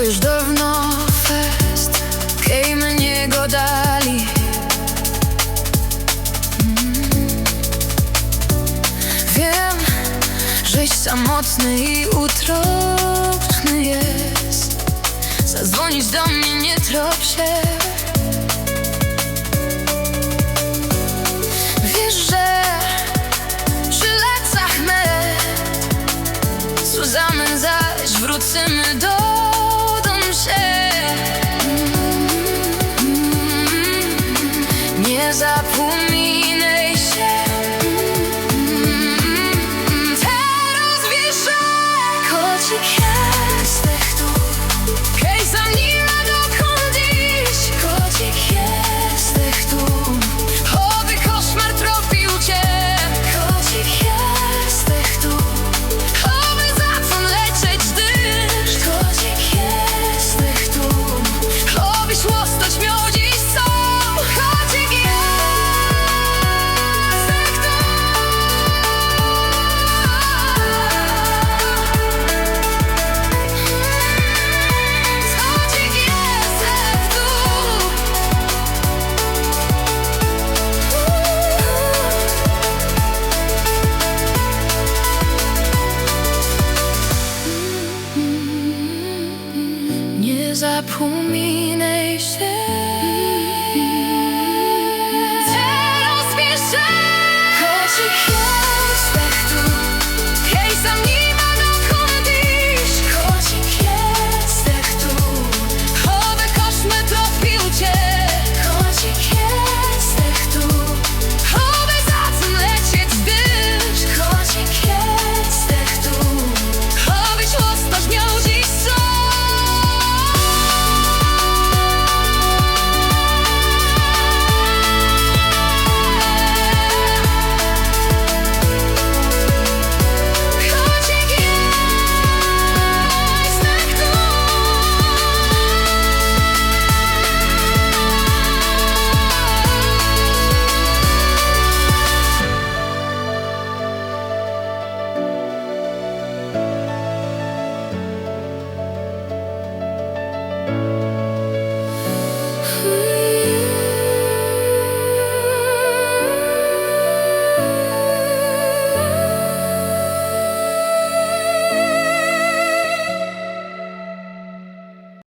już dawno fest, kej mnie go dali. Wiem, żeś samotny i utroczny jest. Zadzwonić do mnie, nie trop się. Wiesz, że przy lecach me zusammen zaś wrócimy do dom się. Nie zapominaj się. Teraz wiesz, że kocik jesteś tu, kej sam nie ma dokąd iść. Kocik jesteś tu, oby koszmar tropił cię. Kocik jesteś tu, oby zacą lecieć deszcz. Kocik jesteś tu, obyś łostać miał dziś są. Kocik jesteś tu. Kocik jesteś tu. Nie zapominaj się.